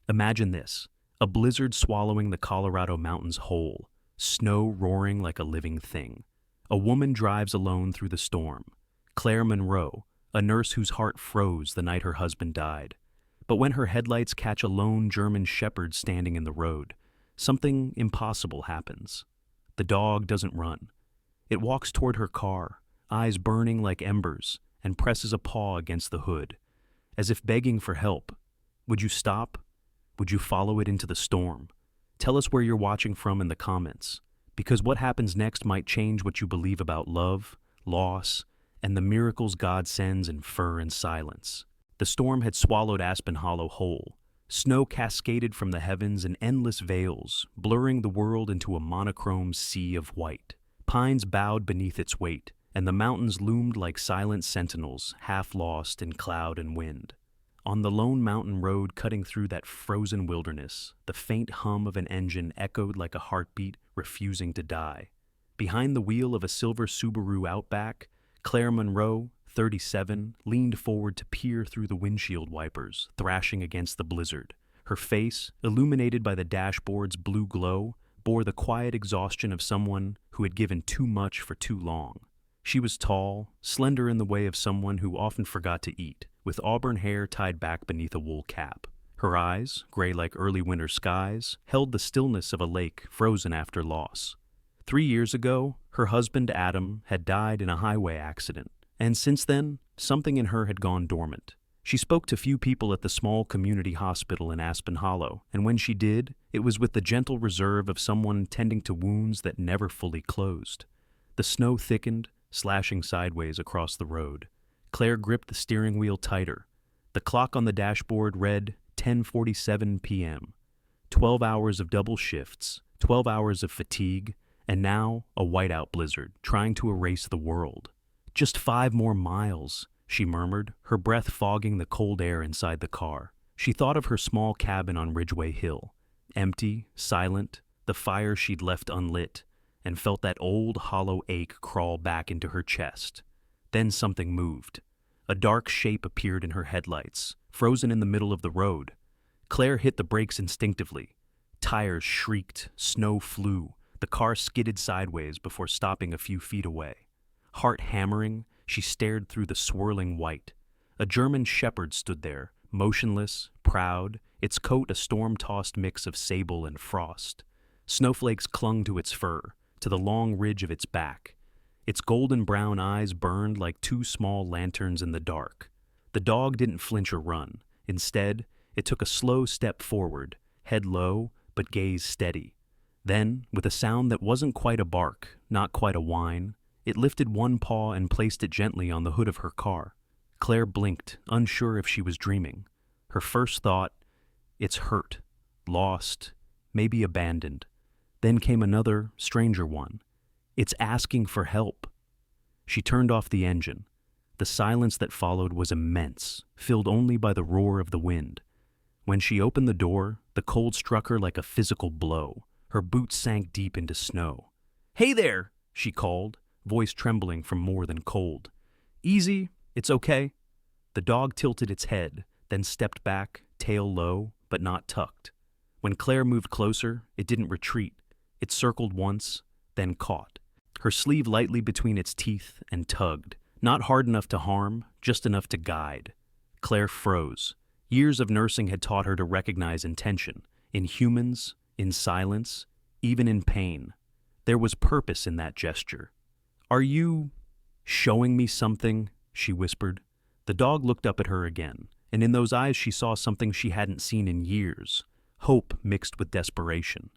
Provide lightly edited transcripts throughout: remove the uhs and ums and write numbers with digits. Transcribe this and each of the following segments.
Imagine this, a blizzard swallowing the Colorado mountains whole, snow roaring like a living thing. A woman drives alone through the storm. Claire Monroe, a nurse whose heart froze the night her husband died. But when her headlights catch a lone German shepherd standing in the road, something impossible happens. The dog doesn't run. It walks toward her car, eyes burning like embers, and presses a paw against the hood, as if begging for help. Would you stop? Would you follow it into the storm? Tell us where you're watching from in the comments, because what happens next might change what you believe about love, loss, and the miracles God sends in fur and silence. The storm had swallowed Aspen Hollow whole. Snow cascaded from the heavens in endless veils, blurring the world into a monochrome sea of white. Pines bowed beneath its weight, and the mountains loomed like silent sentinels, half lost in cloud and wind. On the lone mountain road cutting through that frozen wilderness, the faint hum of an engine echoed like a heartbeat refusing to die. Behind the wheel of a silver Subaru Outback, Claire Monroe, 37, leaned forward to peer through the windshield wipers, thrashing against the blizzard. Her face, illuminated by the dashboard's blue glow, bore the quiet exhaustion of someone who had given too much for too long. She was tall, slender in the way of someone who often forgot to eat, with auburn hair tied back beneath a wool cap. Her eyes, gray like early winter skies, held the stillness of a lake frozen after loss. 3 years ago, her husband Adam had died in a highway accident, and since then, something in her had gone dormant. She spoke to few people at the small community hospital in Aspen Hollow, and when she did, it was with the gentle reserve of someone tending to wounds that never fully closed. The snow thickened, slashing sideways across the road. Claire gripped the steering wheel tighter. The clock on the dashboard read 10:47 p.m. 12 hours of double shifts, 12 hours of fatigue, and now a whiteout blizzard trying to erase the world. Just 5 more miles, she murmured, her breath fogging the cold air inside the car. She thought of her small cabin on Ridgeway Hill, empty, silent, the fire she'd left unlit, and felt that old hollow ache crawl back into her chest. Then something moved. A dark shape appeared in her headlights, frozen in the middle of the road. Claire hit the brakes instinctively. Tires shrieked, snow flew. The car skidded sideways before stopping a few feet away. Heart hammering, she stared through the swirling white. A German shepherd stood there, motionless, proud, its coat a storm-tossed mix of sable and frost. Snowflakes clung to its fur, to the long ridge of its back. Its golden brown eyes burned like 2 small lanterns in the dark. The dog didn't flinch or run. Instead, it took a slow step forward, head low, but gaze steady. Then, with a sound that wasn't quite a bark, not quite a whine, it lifted one paw and placed it gently on the hood of her car. Claire blinked, unsure if she was dreaming. Her first thought, it's hurt, lost, maybe abandoned. Then came another, stranger one. It's asking for help. She turned off the engine. The silence that followed was immense, filled only by the roar of the wind. When she opened the door, the cold struck her like a physical blow. Her boots sank deep into snow. "Hey there," she called, voice trembling from more than cold. "Easy, it's okay." The dog tilted its head, then stepped back, tail low, but not tucked. When Claire moved closer, it didn't retreat. It circled once, then caught. Her sleeve lightly between its teeth and tugged, not hard enough to harm, just enough to guide. Claire froze. Years of nursing had taught her to recognize intention, in humans, in silence, even in pain. There was purpose in that gesture. "Are you showing me something?" she whispered. The dog looked up at her again, and in those eyes she saw something she hadn't seen in years, hope mixed with desperation.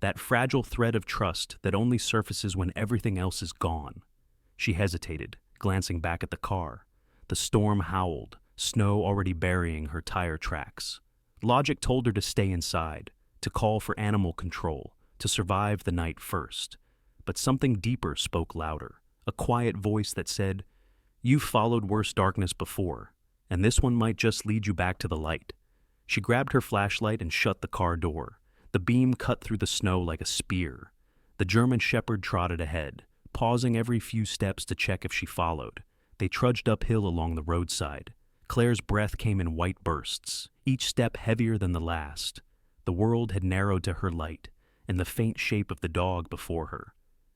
That fragile thread of trust that only surfaces when everything else is gone. She hesitated, glancing back at the car. The storm howled, snow already burying her tire tracks. Logic told her to stay inside, to call for animal control, to survive the night first. But something deeper spoke louder, a quiet voice that said, "You've followed worse darkness before, and this one might just lead you back to the light." She grabbed her flashlight and shut the car door. The beam cut through the snow like a spear. The German shepherd trotted ahead, pausing every few steps to check if she followed. They trudged uphill along the roadside. Claire's breath came in white bursts, each step heavier than the last. The world had narrowed to her light, and the faint shape of the dog before her.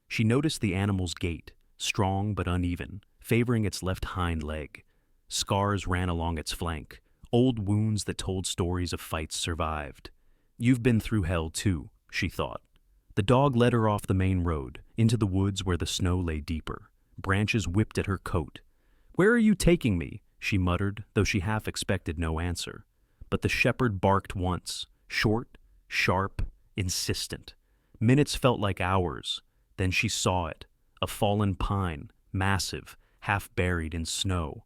She noticed the animal's gait, strong but uneven, favoring its left hind leg. Scars ran along its flank, old wounds that told stories of fights survived. "You've been through hell too," she thought. The dog led her off the main road, into the woods where the snow lay deeper. Branches whipped at her coat. "Where are you taking me?" she muttered, though she half expected no answer. But the shepherd barked once, short, sharp, insistent. Minutes felt like hours. Then she saw it, a fallen pine, massive, half buried in snow.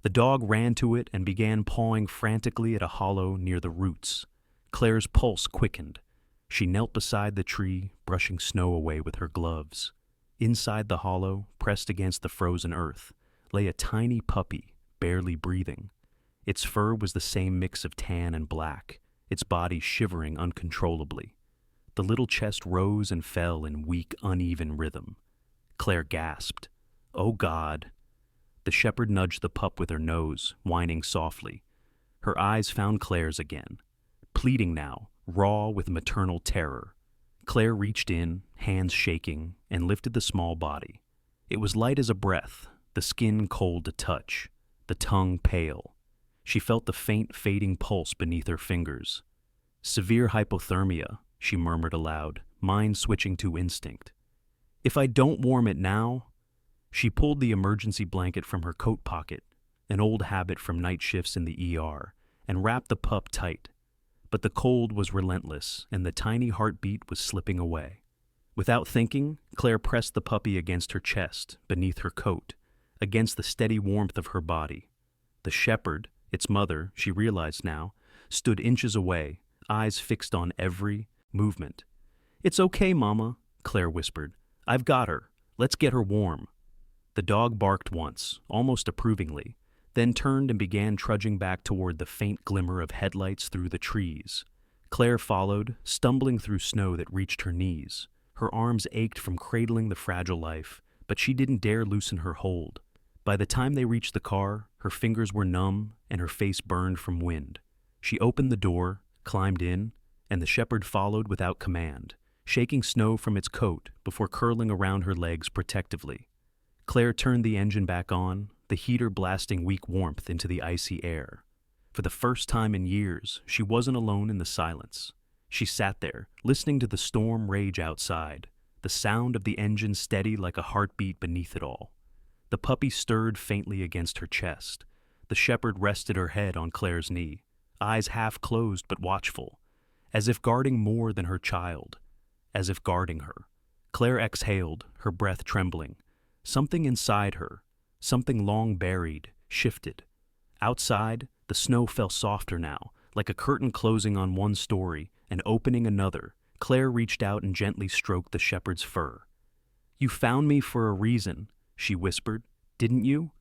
The dog ran to it and began pawing frantically at a hollow near the roots. Claire's pulse quickened. She knelt beside the tree, brushing snow away with her gloves. Inside the hollow, pressed against the frozen earth, lay a tiny puppy, barely breathing. Its fur was the same mix of tan and black, its body shivering uncontrollably. The little chest rose and fell in weak, uneven rhythm. Claire gasped. "Oh, God." The shepherd nudged the pup with her nose, whining softly. Her eyes found Claire's again, pleading now, raw with maternal terror. Claire reached in, hands shaking, and lifted the small body. It was light as a breath, the skin cold to touch, the tongue pale. She felt the faint, fading pulse beneath her fingers. "Severe hypothermia," she murmured aloud, mind switching to instinct. "If I don't warm it now—" She pulled the emergency blanket from her coat pocket, an old habit from night shifts in the ER, and wrapped the pup tight. But the cold was relentless, and the tiny heartbeat was slipping away. Without thinking, Claire pressed the puppy against her chest, beneath her coat, against the steady warmth of her body. The shepherd, its mother, she realized now, stood inches away, eyes fixed on every movement. "It's okay, Mama," Claire whispered. "I've got her. Let's get her warm." The dog barked once, almost approvingly, then turned and began trudging back toward the faint glimmer of headlights through the trees. Claire followed, stumbling through snow that reached her knees. Her arms ached from cradling the fragile life, but she didn't dare loosen her hold. By the time they reached the car, her fingers were numb and her face burned from wind. She opened the door, climbed in, and the shepherd followed without command, shaking snow from its coat before curling around her legs protectively. Claire turned the engine back on, the heater blasting weak warmth into the icy air. For the first time in years, she wasn't alone in the silence. She sat there, listening to the storm rage outside, the sound of the engine steady like a heartbeat beneath it all. The puppy stirred faintly against her chest. The shepherd rested her head on Claire's knee, eyes half closed but watchful, as if guarding more than her child, as if guarding her. Claire exhaled, her breath trembling. Something inside her, something long buried, shifted. Outside, the snow fell softer now, like a curtain closing on one story and opening another. Claire reached out and gently stroked the shepherd's fur. "You found me for a reason," she whispered, "didn't you?"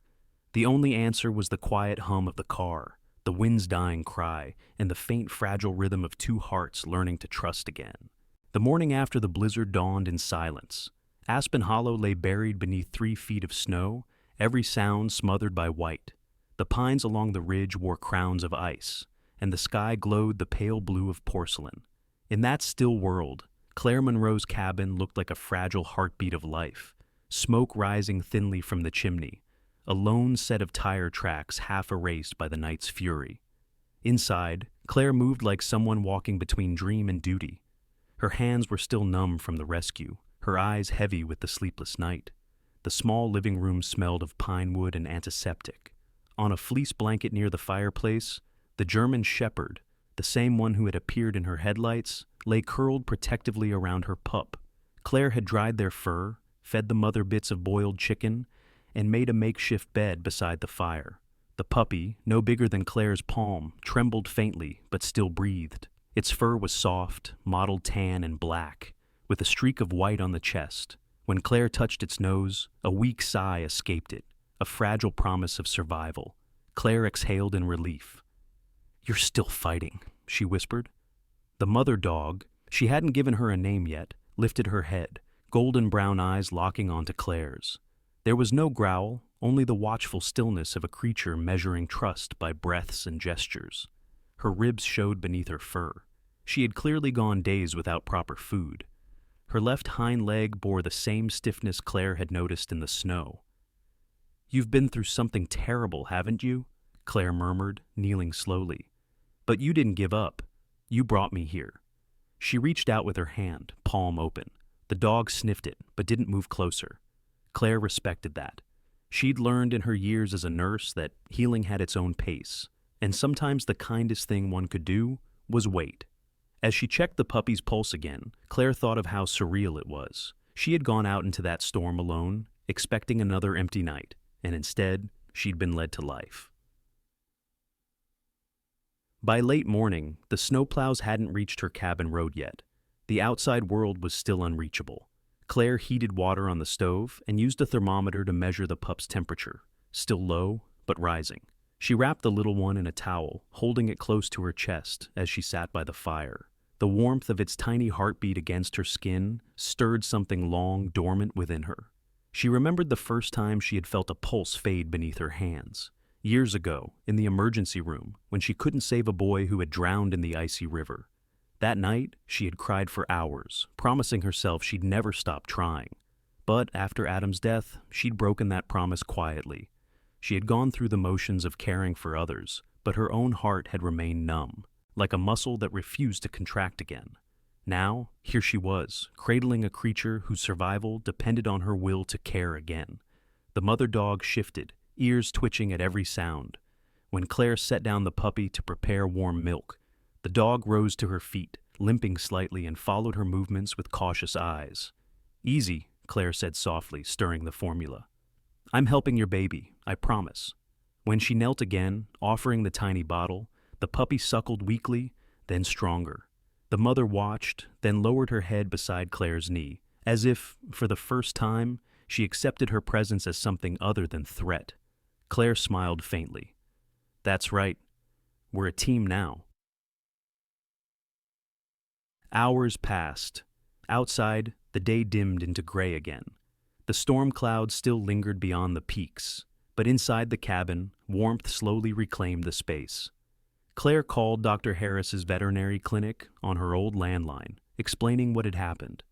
The only answer was the quiet hum of the car, the wind's dying cry, and the faint fragile rhythm of two hearts learning to trust again. The morning after the blizzard dawned in silence. Aspen Hollow lay buried beneath 3 feet of snow, every sound smothered by white. The pines along the ridge wore crowns of ice, and the sky glowed the pale blue of porcelain. In that still world, Claire Monroe's cabin looked like a fragile heartbeat of life, smoke rising thinly from the chimney, a lone set of tire tracks half erased by the night's fury. Inside, Claire moved like someone walking between dream and duty. Her hands were still numb from the rescue, her eyes heavy with the sleepless night. The small living room smelled of pine wood and antiseptic. On a fleece blanket near the fireplace, the German shepherd, the same one who had appeared in her headlights, lay curled protectively around her pup. Claire had dried their fur, fed the mother bits of boiled chicken, and made a makeshift bed beside the fire. The puppy, no bigger than Claire's palm, trembled faintly but still breathed. Its fur was soft, mottled tan and black, with a streak of white on the chest. When Claire touched its nose, a weak sigh escaped it, a fragile promise of survival. Claire exhaled in relief. "You're still fighting," she whispered. The mother dog, she hadn't given her a name yet, lifted her head, golden brown eyes locking onto Claire's. There was no growl, only the watchful stillness of a creature measuring trust by breaths and gestures. Her ribs showed beneath her fur. She had clearly gone days without proper food. Her left hind leg bore the same stiffness Claire had noticed in the snow. "You've been through something terrible, haven't you?" Claire murmured, kneeling slowly. "But you didn't give up. You brought me here." She reached out with her hand, palm open. The dog sniffed it, but didn't move closer. Claire respected that. She'd learned in her years as a nurse that healing had its own pace, and sometimes the kindest thing one could do was wait. As she checked the puppy's pulse again, Claire thought of how surreal it was. She had gone out into that storm alone, expecting another empty night, and instead, she'd been led to life. By late morning, the snowplows hadn't reached her cabin road yet. The outside world was still unreachable. Claire heated water on the stove and used a thermometer to measure the pup's temperature, still low, but rising. She wrapped the little one in a towel, holding it close to her chest as she sat by the fire. The warmth of its tiny heartbeat against her skin stirred something long dormant within her. She remembered the first time she had felt a pulse fade beneath her hands. Years ago, in the emergency room, when she couldn't save a boy who had drowned in the icy river. That night, she had cried for hours, promising herself she'd never stop trying. But after Adam's death, she'd broken that promise quietly. She had gone through the motions of caring for others, but her own heart had remained numb, like a muscle that refused to contract again. Now, here she was, cradling a creature whose survival depended on her will to care again. The mother dog shifted, ears twitching at every sound. When Claire set down the puppy to prepare warm milk, the dog rose to her feet, limping slightly, and followed her movements with cautious eyes. "Easy," Claire said softly, stirring the formula. "I'm helping your baby, I promise." When she knelt again, offering the tiny bottle, the puppy suckled weakly, then stronger. The mother watched, then lowered her head beside Claire's knee, as if, for the first time, she accepted her presence as something other than threat. Claire smiled faintly. "That's right. We're a team now." Hours passed. Outside, the day dimmed into gray again. The storm clouds still lingered beyond the peaks, but inside the cabin, warmth slowly reclaimed the space. Claire called Dr. Harris's veterinary clinic on her old landline, explaining what had happened.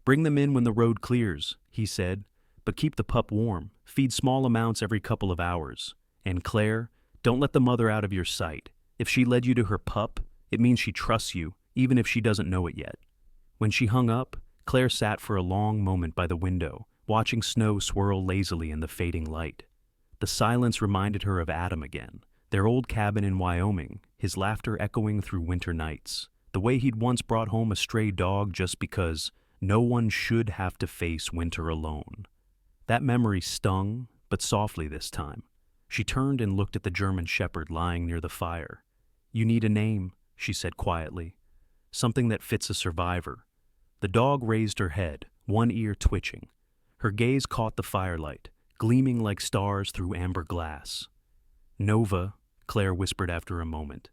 "Bring them in when the road clears," he said, "but keep the pup warm. Feed small amounts every couple of hours. And Claire, don't let the mother out of your sight. If she led you to her pup, it means she trusts you, even if she doesn't know it yet." When she hung up, Claire sat for a long moment by the window, watching snow swirl lazily in the fading light. The silence reminded her of Adam again, their old cabin in Wyoming, his laughter echoing through winter nights, the way he'd once brought home a stray dog just because no one should have to face winter alone. That memory stung, but softly this time. She turned and looked at the German shepherd lying near the fire. "You need a name," she said quietly. "Something that fits a survivor." The dog raised her head, one ear twitching. Her gaze caught the firelight, gleaming like stars through amber glass. "Nova," Claire whispered after a moment,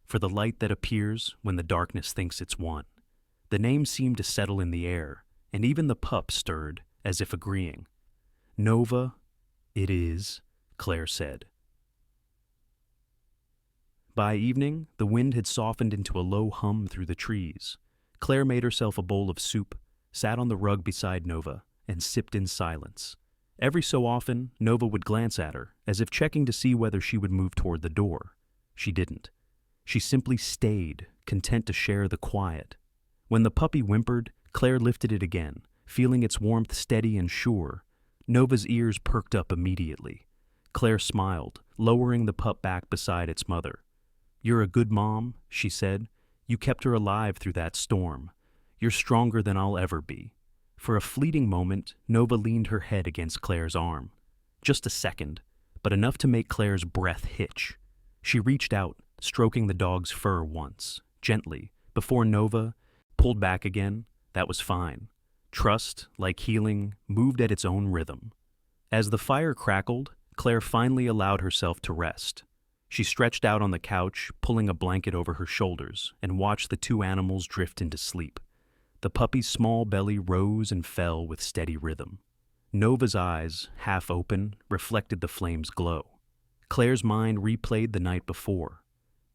"for the light that appears when the darkness thinks it's won." The name seemed to settle in the air, and even the pup stirred, as if agreeing. "Nova, it is," Claire said. By evening, the wind had softened into a low hum through the trees. Claire made herself a bowl of soup, sat on the rug beside Nova, and sipped in silence. Every so often, Nova would glance at her, as if checking to see whether she would move toward the door. She didn't. She simply stayed, content to share the quiet. When the puppy whimpered, Claire lifted it again, feeling its warmth steady and sure. Nova's ears perked up immediately. Claire smiled, lowering the pup back beside its mother. "You're a good mom," she said. "You kept her alive through that storm. You're stronger than I'll ever be." For a fleeting moment, Nova leaned her head against Claire's arm. Just a second, but enough to make Claire's breath hitch. She reached out, stroking the dog's fur once, gently, before Nova pulled back again. That was fine. Trust, like healing, moved at its own rhythm. As the fire crackled, Claire finally allowed herself to rest. She stretched out on the couch, pulling a blanket over her shoulders, and watched the two animals drift into sleep. The puppy's small belly rose and fell with steady rhythm. Nova's eyes, half open, reflected the flame's glow. Claire's mind replayed the night before.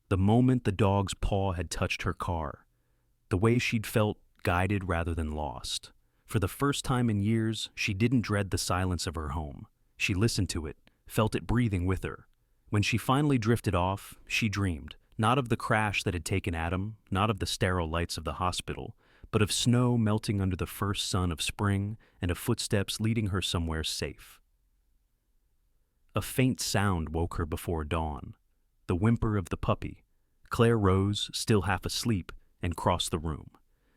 The moment the dog's paw had touched her car. The way she'd felt guided rather than lost. For the first time in years, she didn't dread the silence of her home. She listened to it, felt it breathing with her. When she finally drifted off, she dreamed, not of the crash that had taken Adam, not of the sterile lights of the hospital, but of snow melting under the first sun of spring and of footsteps leading her somewhere safe. A faint sound woke her before dawn, the whimper of the puppy. Claire rose, still half asleep, and crossed the room.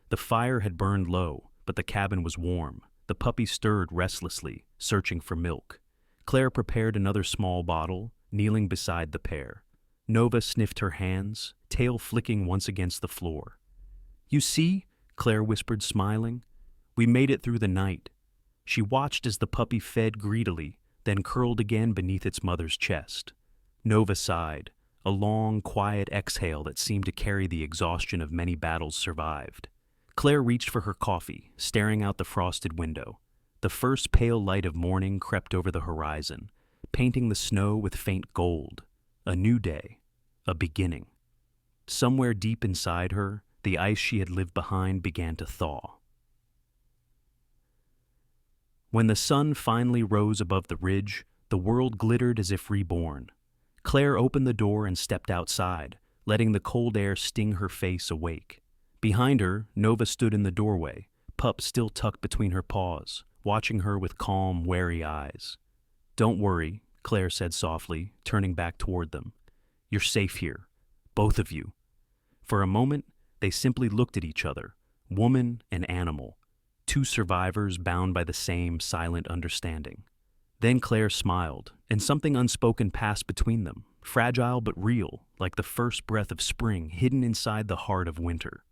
The fire had burned low, but the cabin was warm. The puppy stirred restlessly, searching for milk. Claire prepared another small bottle, kneeling beside the pair. Nova sniffed her hands, tail flicking once against the floor. "You see?" Claire whispered, smiling. "We made it through the night." She watched as the puppy fed greedily, then curled again beneath its mother's chest. Nova sighed, a long, quiet exhale that seemed to carry the exhaustion of many battles survived. Claire reached for her coffee, staring out the frosted window. The first pale light of morning crept over the horizon, painting the snow with faint gold. A new day, a beginning. Somewhere deep inside her, the ice she had lived behind began to thaw. When the sun finally rose above the ridge, the world glittered as if reborn. Claire opened the door and stepped outside, letting the cold air sting her face awake. Behind her, Nova stood in the doorway, pup still tucked between her paws, watching her with calm, wary eyes. "Don't worry," Claire said softly, turning back toward them. "You're safe here, both of you." For a moment, they simply looked at each other, woman and animal, two survivors bound by the same silent understanding. Then Claire smiled, and something unspoken passed between them, fragile but real, like the first breath of spring hidden inside the heart of winter.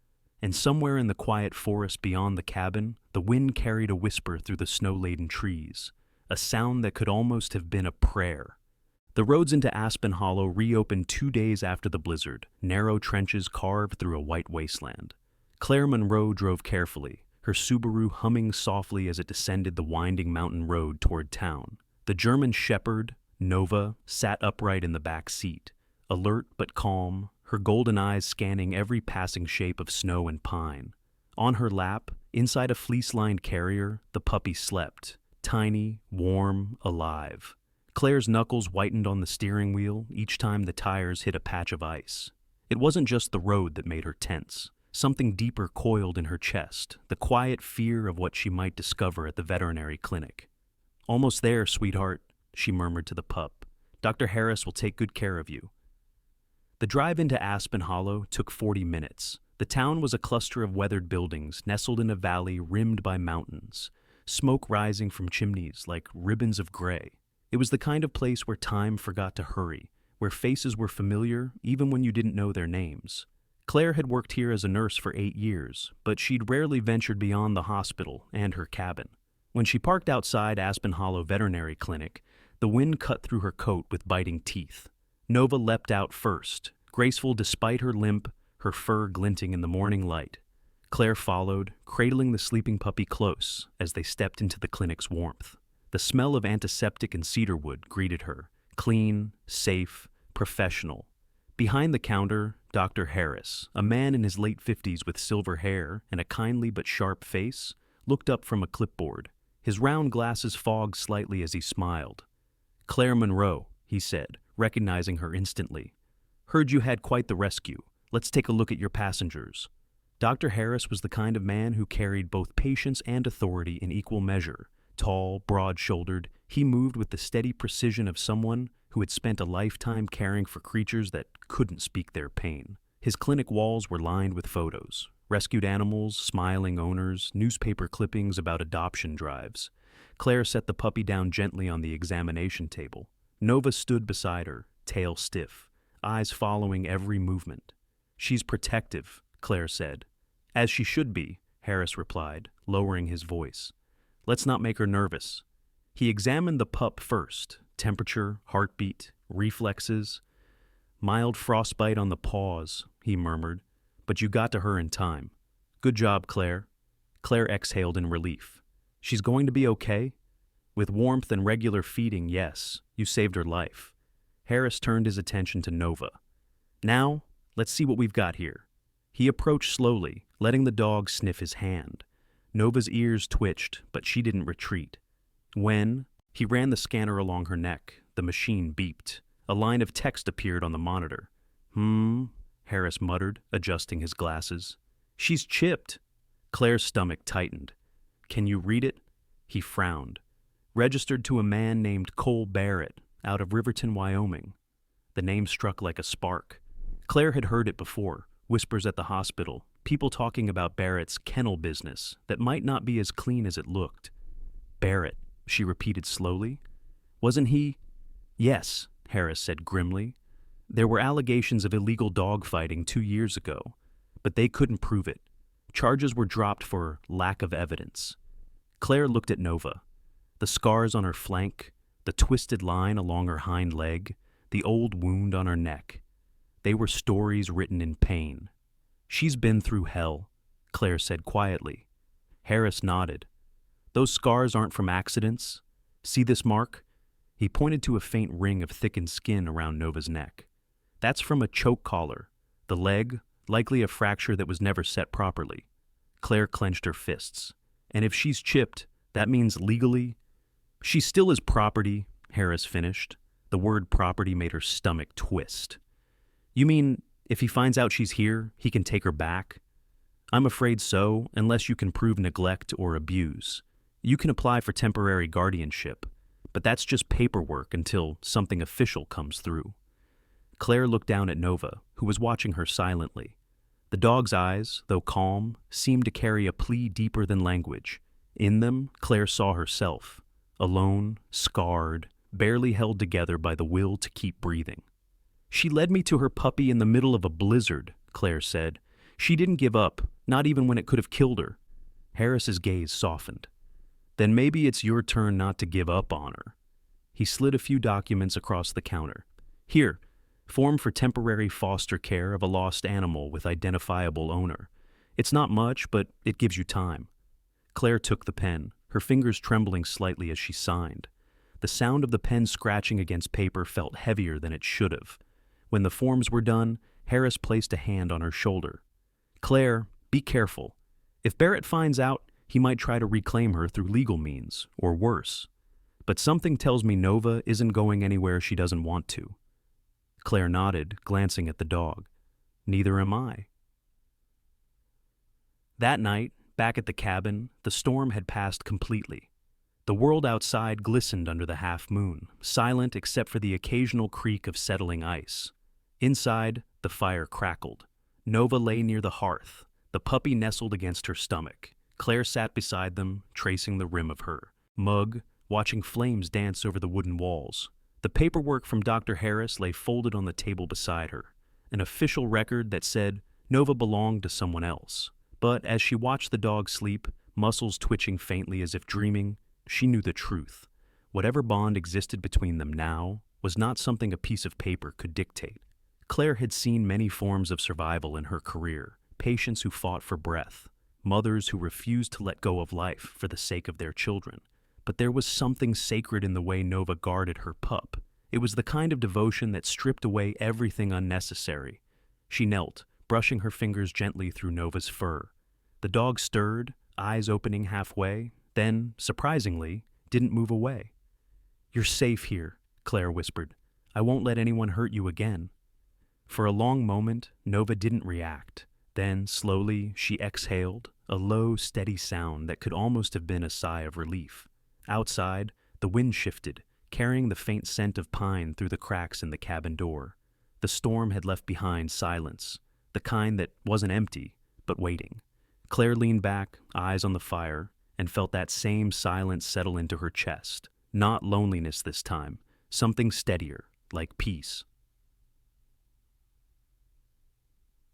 And somewhere in the quiet forest beyond the cabin, the wind carried a whisper through the snow-laden trees, a sound that could almost have been a prayer. The roads into Aspen Hollow reopened 2 days after the blizzard, narrow trenches carved through a white wasteland. Claire Monroe drove carefully, her Subaru humming softly as it descended the winding mountain road toward town. The German shepherd, Nova, sat upright in the back seat, alert but calm, her golden eyes scanning every passing shape of snow and pine. On her lap, inside a fleece-lined carrier, the puppy slept, tiny, warm, alive. Claire's knuckles whitened on the steering wheel each time the tires hit a patch of ice. It wasn't just the road that made her tense. Something deeper coiled in her chest, the quiet fear of what she might discover at the veterinary clinic. "Almost there, sweetheart," she murmured to the pup. "Dr. Harris will take good care of you." The drive into Aspen Hollow took 40 minutes. The town was a cluster of weathered buildings nestled in a valley rimmed by mountains, smoke rising from chimneys like ribbons of gray. It was the kind of place where time forgot to hurry, where faces were familiar even when you didn't know their names. Claire had worked here as a nurse for 8 years, but she'd rarely ventured beyond the hospital and her cabin. When she parked outside Aspen Hollow Veterinary Clinic, the wind cut through her coat with biting teeth. Nova leapt out first, graceful despite her limp, her fur glinting in the morning light. Claire followed, cradling the sleeping puppy close as they stepped into the clinic's warmth. The smell of antiseptic and cedarwood greeted her, clean, safe, professional. Behind the counter, Dr. Harris, a man in his late 50s with silver hair and a kindly but sharp face, looked up from a clipboard. His round glasses fogged slightly as he smiled. "Claire Monroe," he said, recognizing her instantly. "Heard you had quite the rescue. Let's take a look at your passengers." Dr. Harris was the kind of man who carried both patience and authority in equal measure. Tall, broad-shouldered, he moved with the steady precision of someone who had spent a lifetime caring for creatures that couldn't speak their pain. His clinic walls were lined with photos, rescued animals, smiling owners, newspaper clippings about adoption drives. Claire set the puppy down gently on the examination table. Nova stood beside her, tail stiff, eyes following every movement. "She's protective," Claire said. "As she should be," Harris replied, lowering his voice. "Let's not make her nervous." He examined the pup first, temperature, heartbeat, reflexes. "Mild frostbite on the paws," he murmured, "but you got to her in time. Good job, Claire." Claire exhaled in relief. "She's going to be okay?" With warmth and regular feeding, yes, you saved her life. Harris turned his attention to Nova. Now, let's see what we've got here. He approached slowly, letting the dog sniff his hand. Nova's ears twitched, but she didn't retreat. When he ran the scanner along her neck, the machine beeped. A line of text appeared on the monitor. Harris muttered, adjusting his glasses. She's chipped. Claire's stomach tightened. Can you read it? He frowned. Registered to a man named Cole Barrett, out of Riverton, Wyoming. The name struck like a spark. Claire had heard it before, whispers at the hospital, people talking about Barrett's kennel business that might not be as clean as it looked. Barrett, she repeated slowly. Wasn't he? Yes, Harris said grimly. There were allegations of illegal dogfighting 2 years ago, but they couldn't prove it. Charges were dropped for lack of evidence. Claire looked at Nova. The scars on her flank, the twisted line along her hind leg, the old wound on her neck. They were stories written in pain. She's been through hell, Claire said quietly. Harris nodded. Those scars aren't from accidents. See this mark? He pointed to a faint ring of thickened skin around Nova's neck. That's from a choke collar. The leg, likely a fracture that was never set properly. Claire clenched her fists. And if she's chipped, that means legally... She still is property, Harris finished. The word property made her stomach twist. You mean, if he finds out she's here, he can take her back? I'm afraid so, unless you can prove neglect or abuse. You can apply for temporary guardianship, but that's just paperwork until something official comes through. Claire looked down at Nova, who was watching her silently. The dog's eyes, though calm, seemed to carry a plea deeper than language. In them, Claire saw herself, alone, scarred, barely held together by the will to keep breathing. She led me to her puppy in the middle of a blizzard, Claire said. She didn't give up, not even when it could have killed her. Harris's gaze softened. Then maybe it's your turn not to give up on her. He slid a few documents across the counter. Here, form for temporary foster care of a lost animal with identifiable owner. It's not much, but it gives you time. Claire took the pen, her fingers trembling slightly as she signed. The sound of the pen scratching against paper felt heavier than it should have. When the forms were done, Harris placed a hand on her shoulder. Claire, be careful. If Barrett finds out, he might try to reclaim her through legal means, or worse. But something tells me Nova isn't going anywhere she doesn't want to. Claire nodded, glancing at the dog. Neither am I. That night, back at the cabin, the storm had passed completely. The world outside glistened under the half moon, silent except for the occasional creak of settling ice. Inside, the fire crackled. Nova lay near the hearth, the puppy nestled against her stomach. Claire sat beside them, tracing the rim of her mug, watching flames dance over the wooden walls. The paperwork from Dr. Harris lay folded on the table beside her, an official record that said Nova belonged to someone else. But as she watched the dog sleep, muscles twitching faintly as if dreaming, she knew the truth. Whatever bond existed between them now was not something a piece of paper could dictate. Claire had seen many forms of survival in her career, patients who fought for breath, mothers who refused to let go of life for the sake of their children. But there was something sacred in the way Nova guarded her pup. It was the kind of devotion that stripped away everything unnecessary. She knelt, brushing her fingers gently through Nova's fur. The dog stirred, eyes opening halfway, then, surprisingly, didn't move away. You're safe here, Claire whispered. I won't let anyone hurt you again. For a long moment, Nova didn't react. Then, slowly, she exhaled, a low, steady sound that could almost have been a sigh of relief. Outside, the wind shifted, carrying the faint scent of pine through the cracks in the cabin door. The storm had left behind silence, the kind that wasn't empty, but waiting. Claire leaned back, eyes on the fire, and felt that same silence settle into her chest. Not loneliness this time, something steadier, like peace.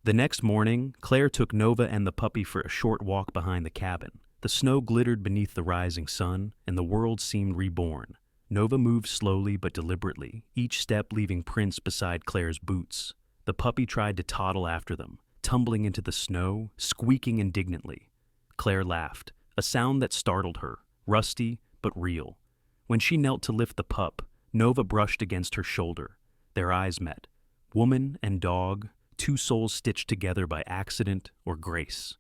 The next morning, Claire took Nova and the puppy for a short walk behind the cabin. The snow glittered beneath the rising sun, and the world seemed reborn. Nova moved slowly but deliberately, each step leaving prints beside Claire's boots. The puppy tried to toddle after them, tumbling into the snow, squeaking indignantly. Claire laughed, a sound that startled her, rusty but real. When she knelt to lift the pup, Nova brushed against her shoulder. Their eyes met. Woman and dog, two souls stitched together by accident or grace.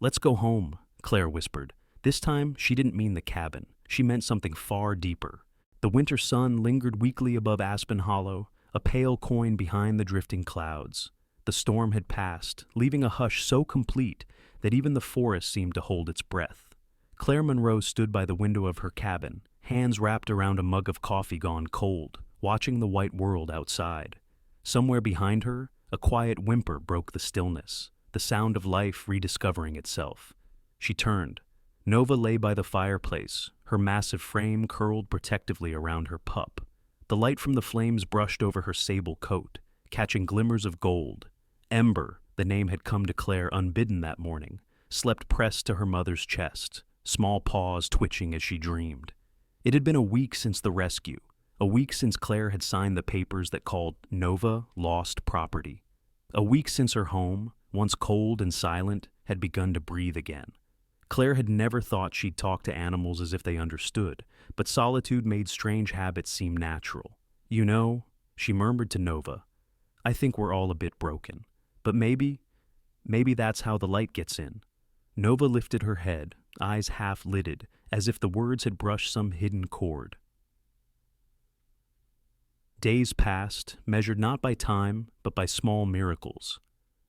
"Let's go home," Claire whispered. This time, she didn't mean the cabin. She meant something far deeper. The winter sun lingered weakly above Aspen Hollow, a pale coin behind the drifting clouds. The storm had passed, leaving a hush so complete that even the forest seemed to hold its breath. Claire Monroe stood by the window of her cabin, hands wrapped around a mug of coffee gone cold, watching the white world outside. Somewhere behind her, a quiet whimper broke the stillness, the sound of life rediscovering itself. She turned. Nova lay by the fireplace, her massive frame curled protectively around her pup. The light from the flames brushed over her sable coat, catching glimmers of gold. Ember, the name had come to Claire unbidden that morning, slept pressed to her mother's chest, small paws twitching as she dreamed. It had been a week since the rescue, a week since Claire had signed the papers that called Nova lost property. A week since her home, once cold and silent, had begun to breathe again. Claire had never thought she'd talk to animals as if they understood, but solitude made strange habits seem natural. "You know," she murmured to Nova, "I think we're all a bit broken. But maybe that's how the light gets in." Nova lifted her head, eyes half-lidded, as if the words had brushed some hidden chord. Days passed, measured not by time, but by small miracles.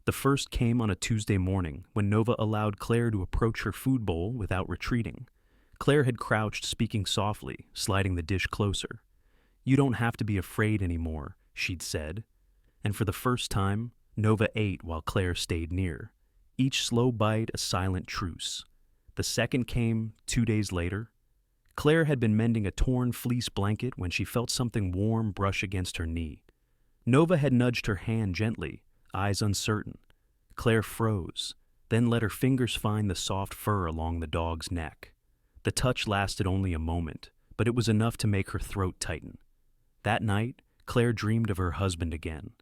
The first came on a Tuesday morning, when Nova allowed Claire to approach her food bowl without retreating. Claire had crouched, speaking softly, sliding the dish closer. "You don't have to be afraid anymore," she'd said. And for the first time, Nova ate while Claire stayed near, each slow bite a silent truce. The second came 2 days later. Claire had been mending a torn fleece blanket when she felt something warm brush against her knee. Nova had nudged her hand gently, eyes uncertain. Claire froze, then let her fingers find the soft fur along the dog's neck. The touch lasted only a moment, but it was enough to make her throat tighten. That night, Claire dreamed of her husband again.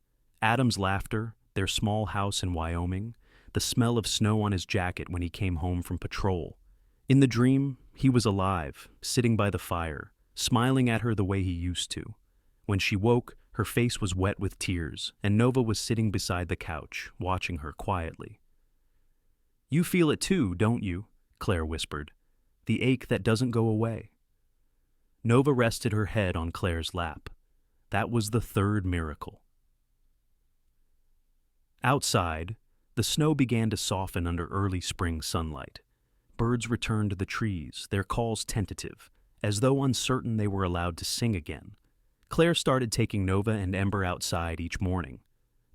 Adam's laughter, their small house in Wyoming, the smell of snow on his jacket when he came home from patrol. In the dream, he was alive, sitting by the fire, smiling at her the way he used to. When she woke, her face was wet with tears, and Nova was sitting beside the couch, watching her quietly. "You feel it too, don't you?" Claire whispered. "The ache that doesn't go away." Nova rested her head on Claire's lap. That was the third miracle. Outside, the snow began to soften under early spring sunlight. Birds returned to the trees, their calls tentative, as though uncertain they were allowed to sing again. Claire started taking Nova and Ember outside each morning.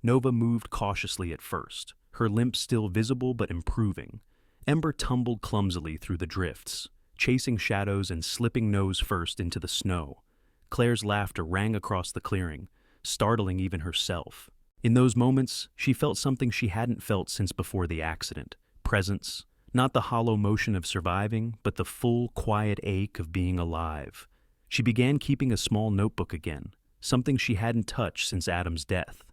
Nova moved cautiously at first, her limp still visible but improving. Ember tumbled clumsily through the drifts, chasing shadows and slipping nose first into the snow. Claire's laughter rang across the clearing, startling even herself. In those moments, she felt something she hadn't felt since before the accident: presence, not the hollow motion of surviving, but the full, quiet ache of being alive. She began keeping a small notebook again, something she hadn't touched since Adam's death.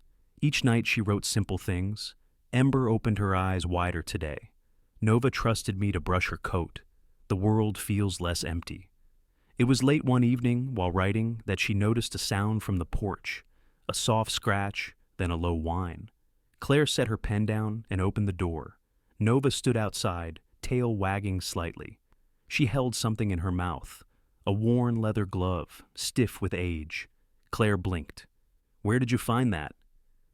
Each night she wrote simple things. Ember opened her eyes wider today. Nova trusted me to brush her coat. The world feels less empty. It was late one evening, while writing, that she noticed a sound from the porch, a soft scratch, then a low whine. Claire set her pen down and opened the door. Nova stood outside, tail wagging slightly. She held something in her mouth, a worn leather glove, stiff with age. Claire blinked. "Where did you find that?"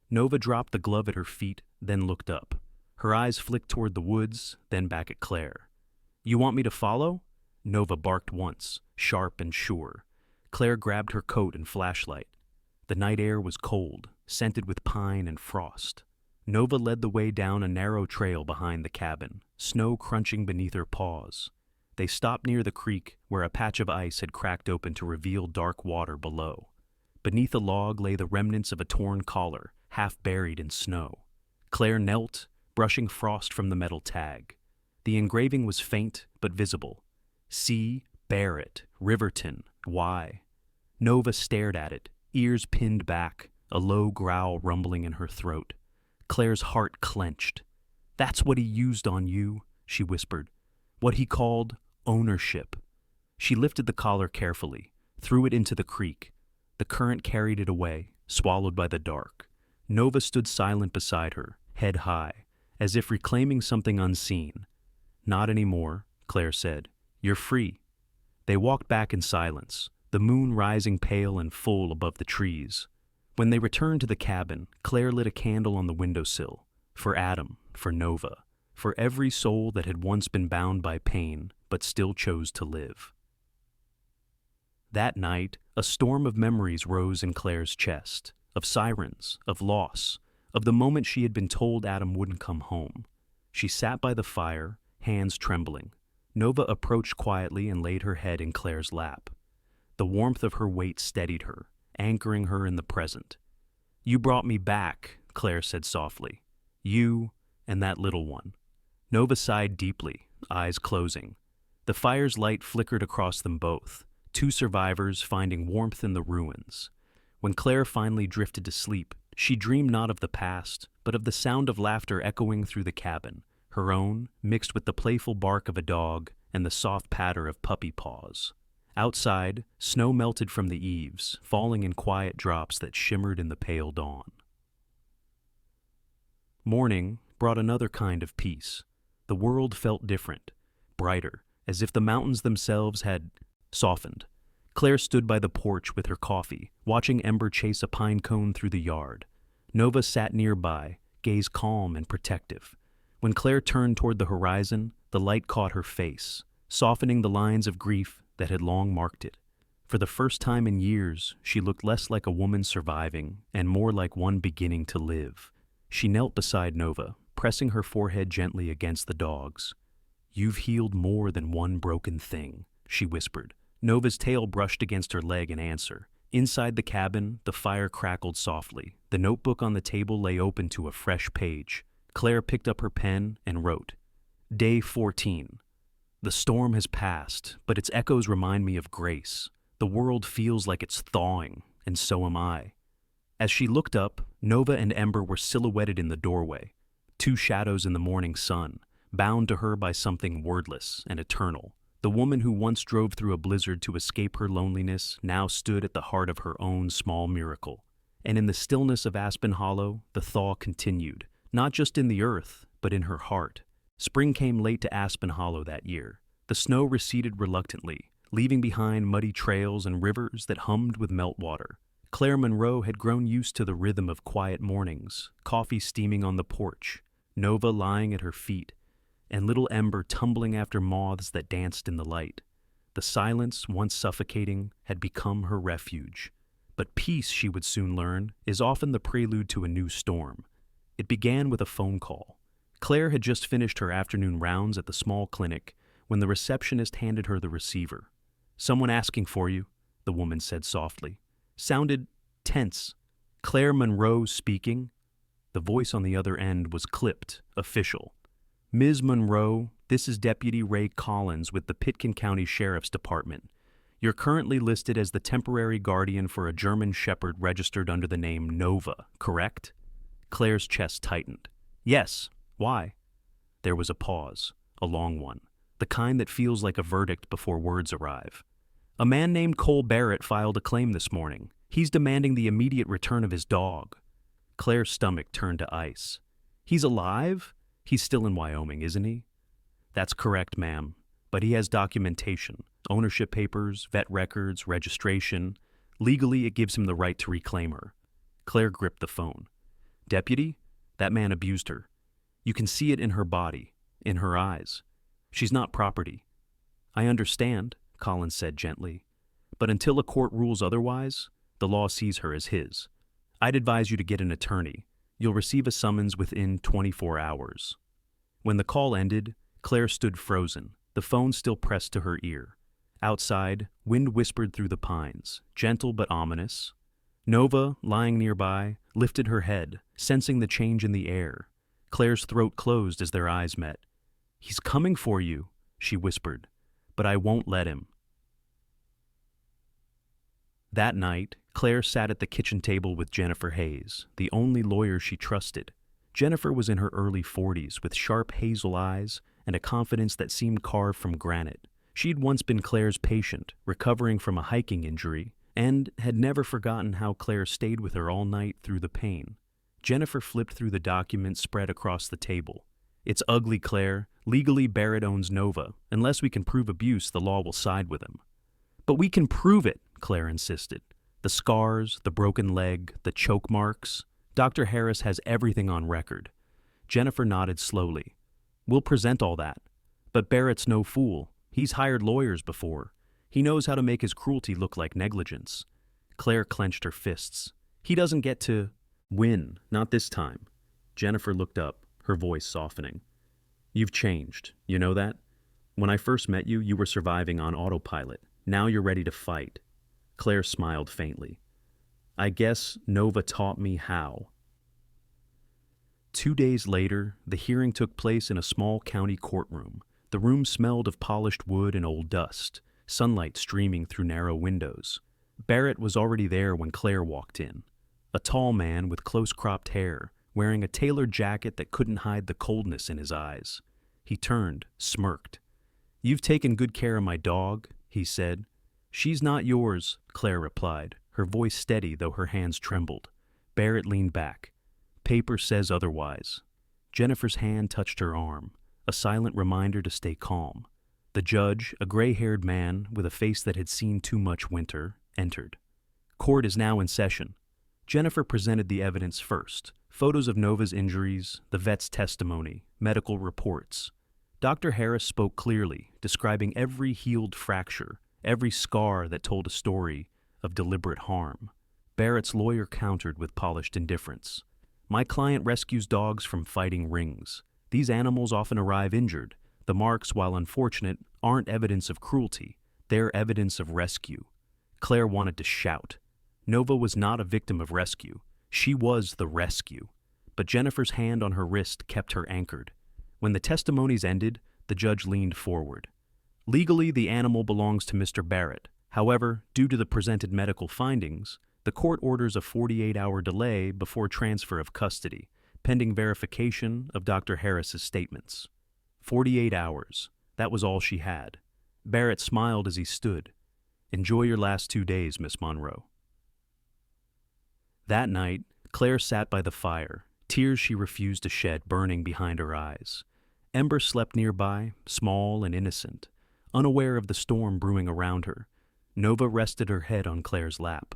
Nova dropped the glove at her feet, then looked up. Her eyes flicked toward the woods, then back at Claire. "You want me to follow?" Nova barked once, sharp and sure. Claire grabbed her coat and flashlight. The night air was cold, scented with pine and frost. Nova led the way down a narrow trail behind the cabin, snow crunching beneath her paws. They stopped near the creek, where a patch of ice had cracked open to reveal dark water below. Beneath a log lay the remnants of a torn collar, half buried in snow. Claire knelt, brushing frost from the metal tag. The engraving was faint but visible. C. Barrett, Riverton, Y. Nova stared at it, ears pinned back, a low growl rumbling in her throat. Claire's heart clenched. "That's what he used on you," she whispered. "What he called ownership." She lifted the collar carefully, threw it into the creek. The current carried it away, swallowed by the dark. Nova stood silent beside her, head high, as if reclaiming something unseen. "Not anymore," Claire said. "You're free." They walked back in silence, the moon rising pale and full above the trees. When they returned to the cabin, Claire lit a candle on the windowsill. For Adam, for Nova, for every soul that had once been bound by pain but still chose to live. That night, a storm of memories rose in Claire's chest, of sirens, of loss, of the moment she had been told Adam wouldn't come home. She sat by the fire, hands trembling. Nova approached quietly and laid her head in Claire's lap. The warmth of her weight steadied her, anchoring her in the present. "You brought me back," Claire said softly. "You and that little one." Nova sighed deeply, eyes closing. The fire's light flickered across them both, two survivors finding warmth in the ruins. When Claire finally drifted to sleep, she dreamed not of the past, but of the sound of laughter echoing through the cabin, her own, mixed with the playful bark of a dog and the soft patter of puppy paws. Outside, snow melted from the eaves, falling in quiet drops that shimmered in the pale dawn. Morning brought another kind of peace. The world felt different, brighter, as if the mountains themselves had softened. Claire stood by the porch with her coffee, watching Ember chase a pine cone through the yard. Nova sat nearby, gaze calm and protective. When Claire turned toward the horizon, the light caught her face, softening the lines of grief that had long marked it. For the first time in years, she looked less like a woman surviving and more like one beginning to live. She knelt beside Nova, pressing her forehead gently against the dog's. "You've healed more than one broken thing," she whispered. Nova's tail brushed against her leg in answer. Inside the cabin, the fire crackled softly. The notebook on the table lay open to a fresh page. Claire picked up her pen and wrote, "Day 14. The storm has passed, but its echoes remind me of grace. The world feels like it's thawing, and so am I." As she looked up, Nova and Ember were silhouetted in the doorway, two shadows in the morning sun, bound to her by something wordless and eternal. The woman who once drove through a blizzard to escape her loneliness now stood at the heart of her own small miracle. And in the stillness of Aspen Hollow, the thaw continued, not just in the earth, but in her heart. Spring came late to Aspen Hollow that year. The snow receded reluctantly, leaving behind muddy trails and rivers that hummed with meltwater. Claire Monroe had grown used to the rhythm of quiet mornings, coffee steaming on the porch, Nova lying at her feet, and little Ember tumbling after moths that danced in the light. The silence, once suffocating, had become her refuge. But peace, she would soon learn, is often the prelude to a new storm. It began with a phone call. Claire had just finished her afternoon rounds at the small clinic when the receptionist handed her the receiver. "Someone asking for you," the woman said softly. Sounded tense. "Claire Monroe speaking." The voice on the other end was clipped, official. "Ms. Monroe, this is Deputy Ray Collins with the Pitkin County Sheriff's Department. You're currently listed as the temporary guardian for a German Shepherd registered under the name Nova, correct?" Claire's chest tightened. "Yes. Why?" There was a pause, a long one, the kind that feels like a verdict before words arrive. "A man named Cole Barrett filed a claim this morning. He's demanding the immediate return of his dog." Claire's stomach turned to ice. "He's alive? He's still in Wyoming, isn't he?" "That's correct, ma'am. But he has documentation, ownership papers, vet records, registration. Legally, it gives him the right to reclaim her." Claire gripped the phone. "Deputy, that man abused her. You can see it in her body, in her eyes. She's not property." "I understand," Collins said gently. "But until a court rules otherwise, the law sees her as his. I'd advise you to get an attorney. You'll receive a summons within 24 hours. When the call ended, Claire stood frozen, the phone still pressed to her ear. Outside, wind whispered through the pines, gentle but ominous. Nova, lying nearby, lifted her head, sensing the change in the air. Claire's throat closed as their eyes met. "He's coming for you," she whispered, "but I won't let him." That night, Claire sat at the kitchen table with Jennifer Hayes, the only lawyer she trusted. Jennifer was in her early 40s with sharp hazel eyes and a confidence that seemed carved from granite. She'd once been Claire's patient, recovering from a hiking injury, and had never forgotten how Claire stayed with her all night through the pain. Jennifer flipped through the document spread across the table. "It's ugly, Claire. Legally, Barrett owns Nova. Unless we can prove abuse, the law will side with him." "But we can prove it," Claire insisted. "The scars, the broken leg, the choke marks. Dr. Harris has everything on record." Jennifer nodded slowly. "We'll present all that. But Barrett's no fool. He's hired lawyers before. He knows how to make his cruelty look like negligence." Claire clenched her fists. "He doesn't get to win, not this time." Jennifer looked up, her voice softening. "You've changed, you know that? When I first met you, you were surviving on autopilot. Now you're ready to fight." Claire smiled faintly. "I guess Nova taught me how." 2 days later, the hearing took place in a small county courtroom. The room smelled of polished wood and old dust, sunlight streaming through narrow windows. Barrett was already there when Claire walked in. A tall man with close-cropped hair, wearing a tailored jacket that couldn't hide the coldness in his eyes. He turned, smirked. "You've taken good care of my dog," he said. "She's not yours," Claire replied, her voice steady though her hands trembled. Barrett leaned back. "Paper says otherwise." Jennifer's hand touched her arm, a silent reminder to stay calm. The judge, a gray-haired man with a face that had seen too much winter, entered. "Court is now in session." Jennifer presented the evidence first: photos of Nova's injuries, the vet's testimony, medical reports. Dr. Harris spoke clearly, describing every healed fracture, every scar that told a story of deliberate harm. Barrett's lawyer countered with polished indifference. "My client rescues dogs from fighting rings. These animals often arrive injured. The marks, while unfortunate, aren't evidence of cruelty. They're evidence of rescue." Claire wanted to shout. Nova was not a victim of rescue. She was the rescue. But Jennifer's hand on her wrist kept her anchored. When the testimonies ended, the judge leaned forward. "Legally, the animal belongs to Mr. Barrett. However, due to the presented medical findings, the court orders a 48-hour delay before transfer of custody, pending verification of Dr. Harris's statements." 48 hours. That was all she had. Barrett smiled as he stood. "Enjoy your last 2 days, Miss Monroe." That night, Claire sat by the fire, tears she refused to shed burning behind her eyes. Ember slept nearby, small and innocent, unaware of the storm brewing around her. Nova rested her head on Claire's lap.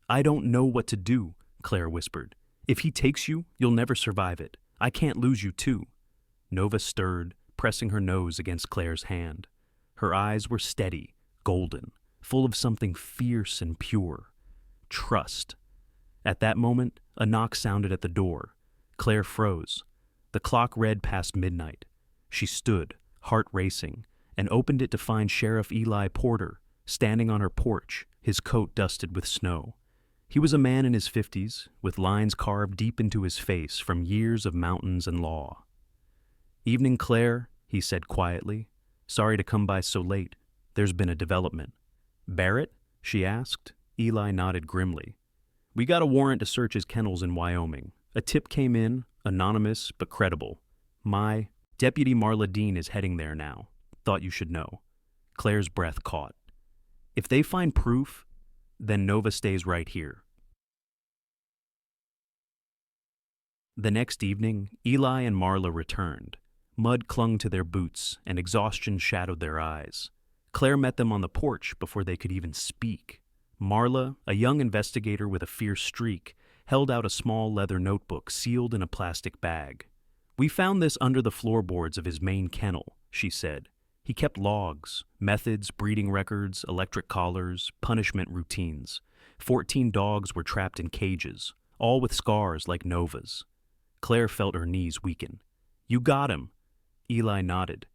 "I don't know what to do," Claire whispered. "If he takes you, you'll never survive it. I can't lose you too." Nova stirred, pressing her nose against Claire's hand. Her eyes were steady, golden, full of something fierce and pure. Trust. At that moment, a knock sounded at the door. Claire froze. The clock read past midnight. She stood, heart racing, and opened it to find Sheriff Eli Porter, standing on her porch, his coat dusted with snow. He was a man in his 50s, with lines carved deep into his face from years of mountains and law. "Evening, Claire," he said quietly. "Sorry to come by so late. There's been a development." "Barrett?" she asked. Eli nodded grimly. "We got a warrant to search his kennels in Wyoming. A tip came in, anonymous but credible. My Deputy Marla Dean is heading there now. Thought you should know." Claire's breath caught. "If they find proof, then Nova stays right here." The next evening, Eli and Marla returned. Mud clung to their boots, and exhaustion shadowed their eyes. Claire met them on the porch before they could even speak. Marla, a young investigator with a fierce streak, held out a small leather notebook sealed in a plastic bag. "We found this under the floorboards of his main kennel," she said. "He kept logs, methods, breeding records, electric collars, punishment routines. 14 dogs were trapped in cages, all with scars like Nova's." Claire felt her knees weaken. "You got him." Eli nodded.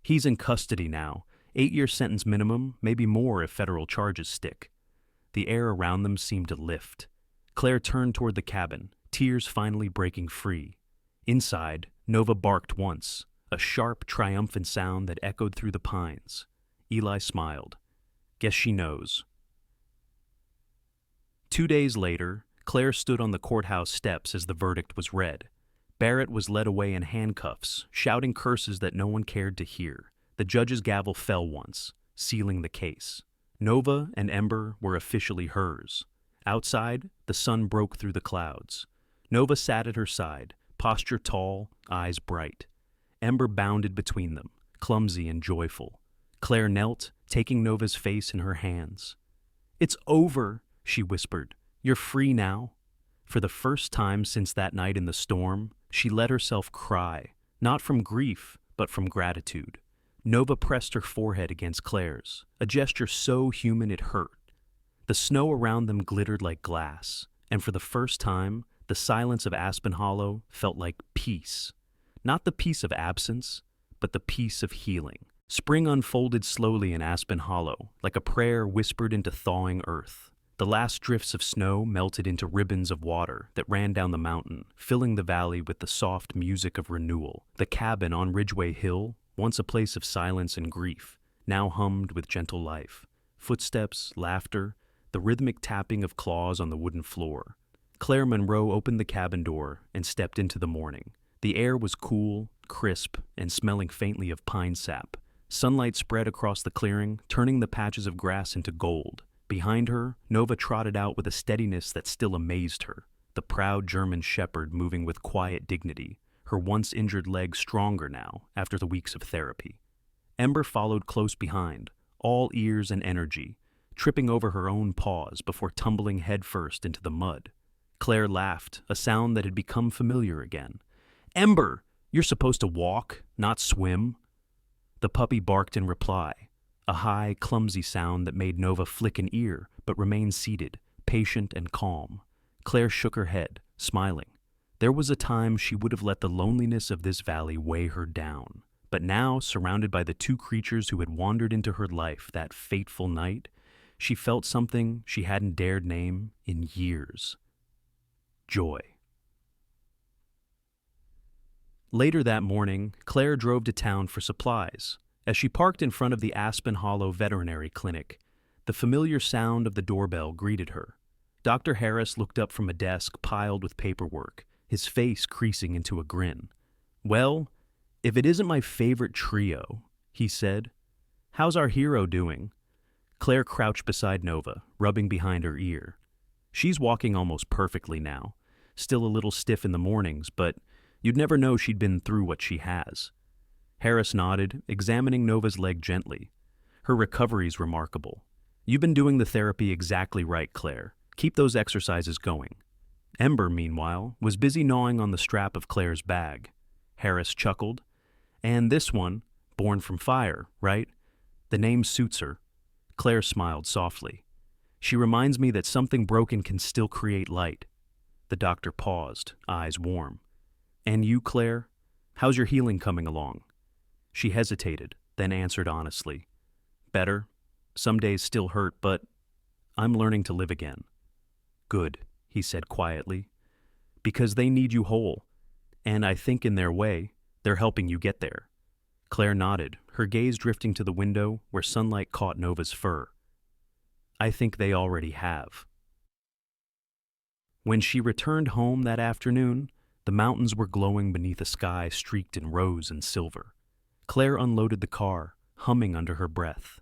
"He's in custody now. 8-year sentence minimum, maybe more if federal charges stick." The air around them seemed to lift. Claire turned toward the cabin, tears finally breaking free. Inside, Nova barked once, a sharp, triumphant sound that echoed through the pines. Eli smiled. "Guess she knows." 2 days later, Claire stood on the courthouse steps as the verdict was read. Barrett was led away in handcuffs, shouting curses that no one cared to hear. The judge's gavel fell once. sealing the case. Nova and Ember were officially hers. Outside, the sun broke through the clouds. Nova sat at her side, posture tall, eyes bright. Ember bounded between them, clumsy and joyful. Claire knelt, taking Nova's face in her hands. "It's over," she whispered. "You're free now." For the first time since that night in the storm, she let herself cry, not from grief, but from gratitude. Nova pressed her forehead against Claire's, a gesture so human it hurt. The snow around them glittered like glass, and for the first time, the silence of Aspen Hollow felt like peace. Not the peace of absence, but the peace of healing. Spring unfolded slowly in Aspen Hollow, like a prayer whispered into thawing earth. The last drifts of snow melted into ribbons of water that ran down the mountain, filling the valley with the soft music of renewal. The cabin on Ridgeway Hill, once a place of silence and grief, now hummed with gentle life. Footsteps, laughter, the rhythmic tapping of claws on the wooden floor. Claire Monroe opened the cabin door and stepped into the morning. The air was cool, crisp, and smelling faintly of pine sap. Sunlight spread across the clearing, turning the patches of grass into gold. Behind her, Nova trotted out with a steadiness that still amazed her, the proud German shepherd moving with quiet dignity, her once injured legs stronger now after the weeks of therapy. Ember followed close behind, all ears and energy, tripping over her own paws before tumbling headfirst into the mud. Claire laughed, a sound that had become familiar again. "Ember, you're supposed to walk, not swim." The puppy barked in reply, a high, clumsy sound that made Nova flick an ear but remain seated, patient and calm. Claire shook her head, smiling. There was a time she would have let the loneliness of this valley weigh her down. But now, surrounded by the two creatures who had wandered into her life that fateful night, she felt something she hadn't dared name in years. Joy. Later that morning, Claire drove to town for supplies. As she parked in front of the Aspen Hollow Veterinary Clinic, the familiar sound of the doorbell greeted her. Dr. Harris looked up from a desk piled with paperwork, his face creasing into a grin. "Well, if it isn't my favorite trio," he said. "How's our hero doing?" Claire crouched beside Nova, rubbing behind her ear. She's walking almost perfectly now, still a little stiff in the mornings, but you'd never know she'd been through what she has. Harris nodded, examining Nova's leg gently. "Her recovery's remarkable. You've been doing the therapy exactly right, Claire. Keep those exercises going." Ember, meanwhile, was busy gnawing on the strap of Claire's bag. Harris chuckled. "And this one, born from fire, right? The name suits her." Claire smiled softly. "She reminds me that something broken can still create light." The doctor paused, eyes warm. "And you, Claire? How's your healing coming along?" She hesitated, then answered honestly. "Better. Some days still hurt, but I'm learning to live again." "Good," he said quietly. "Because they need you whole. And I think in their way, they're helping you get there." Claire nodded, her gaze drifting to the window where sunlight caught Nova's fur. "I think they already have." When she returned home that afternoon, the mountains were glowing beneath a sky streaked in rose and silver. Claire unloaded the car, humming under her breath.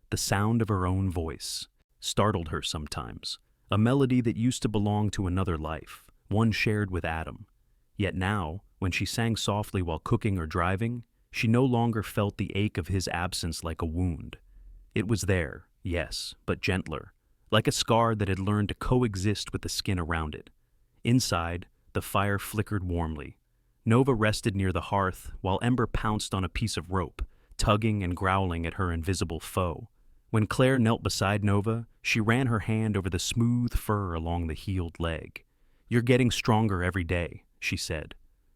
The sound of her own voice startled her sometimes, a melody that used to belong to another life, one shared with Adam. Yet now, when she sang softly while cooking or driving, she no longer felt the ache of his absence like a wound. It was there, yes, but gentler, like a scar that had learned to coexist with the skin around it. Inside, the fire flickered warmly. Nova rested near the hearth while Ember pounced on a piece of rope, tugging and growling at her invisible foe. When Claire knelt beside Nova, she ran her hand over the smooth fur along the healed leg. "You're getting stronger every day," she said.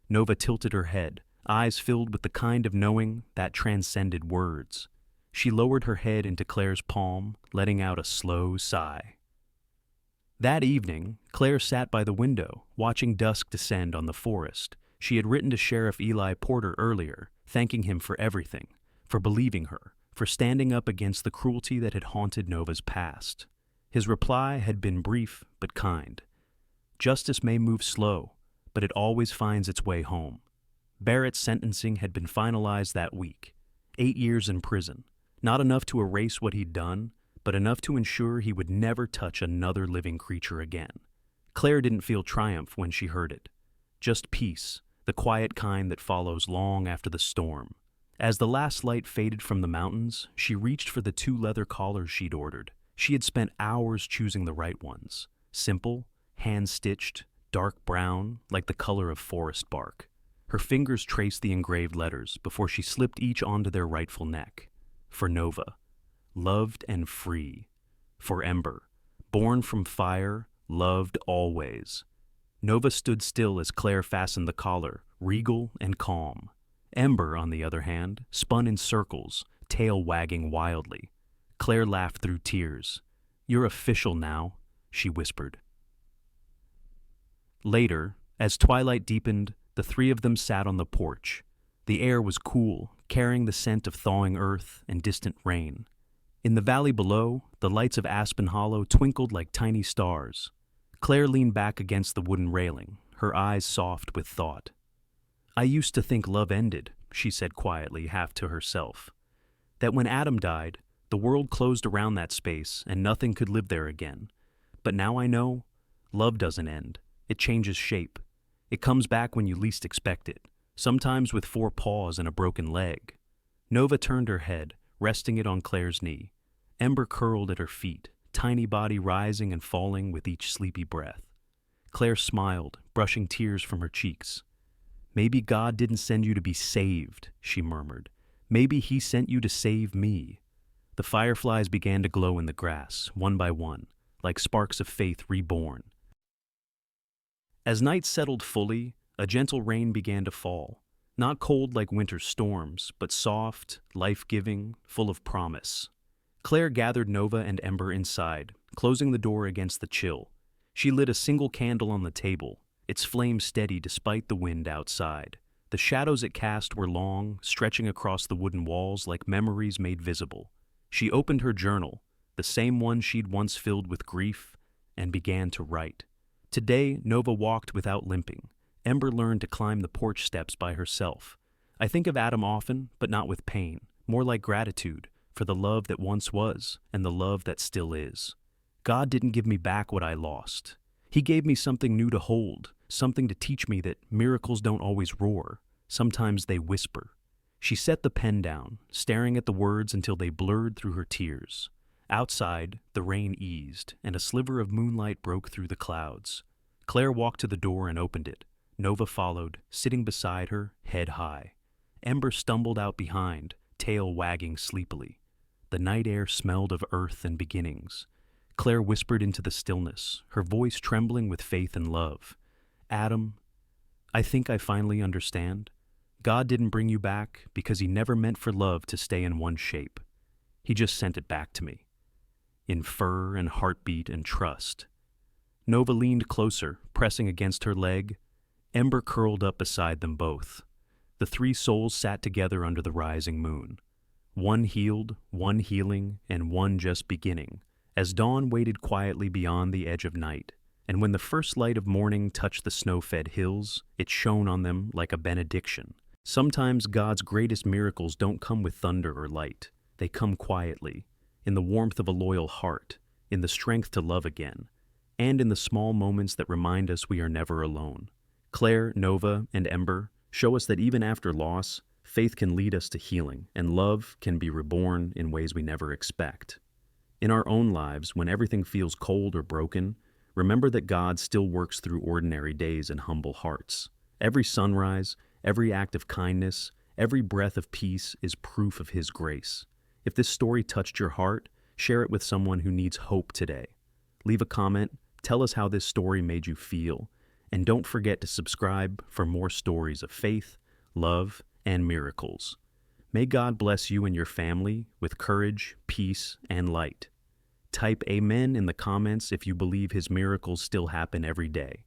Nova tilted her head, eyes filled with the kind of knowing that transcended words. She lowered her head into Claire's palm, letting out a slow sigh. That evening, Claire sat by the window, watching dusk descend on the forest. She had written to Sheriff Eli Porter earlier, thanking him for everything, for believing her, for standing up against the cruelty that had haunted Nova's past. His reply had been brief but kind. "Justice may move slow, but it always finds its way home." Barrett's sentencing had been finalized that week. 8 years in prison. Not enough to erase what he'd done, but enough to ensure he would never touch another living creature again. Claire didn't feel triumph when she heard it. Just peace, the quiet kind that follows long after the storm. As the last light faded from the mountains, she reached for the 2 leather collars she'd ordered. She had spent hours choosing the right ones. Simple, hand-stitched, dark brown, like the color of forest bark. Her fingers traced the engraved letters before she slipped each onto their rightful neck. For Nova, loved and free. For Ember, born from fire, loved always. Nova stood still as Claire fastened the collar, regal and calm. Ember, on the other hand, spun in circles, tail wagging wildly. Claire laughed through tears. "You're official now," she whispered. Later, as twilight deepened, the 3 of them sat on the porch. The air was cool, carrying the scent of thawing earth and distant rain. In the valley below, the lights of Aspen Hollow twinkled like tiny stars. Claire leaned back against the wooden railing, her eyes soft with thought. "I used to think love ended," she said quietly, half to herself. "That when Adam died, the world closed around that space and nothing could live there again. But now I know, love doesn't end. It changes shape. It comes back when you least expect it, sometimes with 4 paws and a broken leg." Nova turned her head, resting it on Claire's knee. Ember curled at her feet, tiny body rising and falling with each sleepy breath. Claire smiled, brushing tears from her cheeks. "Maybe God didn't send you to be saved," she murmured. "Maybe he sent you to save me." The fireflies began to glow in the grass, one by one, like sparks of faith reborn. As night settled fully, a gentle rain began to fall. Not cold like winter's storms, but soft, life-giving, full of promise. Claire gathered Nova and Ember inside, closing the door against the chill. She lit a single candle on the table, its flame steady despite the wind outside. The shadows it cast were long, stretching across the wooden walls like memories made visible. She opened her journal, the same one she'd once filled with grief, and began to write. Today, Nova walked without limping. Ember learned to climb the porch steps by herself. I think of Adam often, but not with pain, more like gratitude for the love that once was and the love that still is. God didn't give me back what I lost. He gave me something new to hold, something to teach me that miracles don't always roar. Sometimes they whisper. She set the pen down, staring at the words until they blurred through her tears. Outside, the rain eased, and a sliver of moonlight broke through the clouds. Claire walked to the door and opened it. Nova followed, sitting beside her, head high. Ember stumbled out behind, tail wagging sleepily. The night air smelled of earth and beginnings. Claire whispered into the stillness, her voice trembling with faith and love. "Adam, I think I finally understand. God didn't bring you back because he never meant for love to stay in one shape. He just sent it back to me. In fur and heartbeat and trust." Nova leaned closer, pressing against her leg. Ember curled up beside them both. The 3 souls sat together under the rising moon. One healed, one healing, and one just beginning, as dawn waited quietly beyond the edge of night. And when the first light of morning touched the snow-fed hills, it shone on them like a benediction. Sometimes God's greatest miracles don't come with thunder or light. They come quietly, in the warmth of a loyal heart, in the strength to love again, and in the small moments that remind us we are never alone. Claire, Nova, and Ember show us that even after loss, faith can lead us to healing, and love can be reborn in ways we never expect. In our own lives, when everything feels cold or broken, remember that God still works through ordinary days and humble hearts. Every sunrise, every act of kindness, every breath of peace is proof of His grace. If this story touched your heart, share it with someone who needs hope today. Leave a comment, tell us how this story made you feel, and don't forget to subscribe for more stories of faith, love, and miracles. May God bless you and your family with courage, peace, and light. Type Amen in the comments if you believe His miracles still happen every day.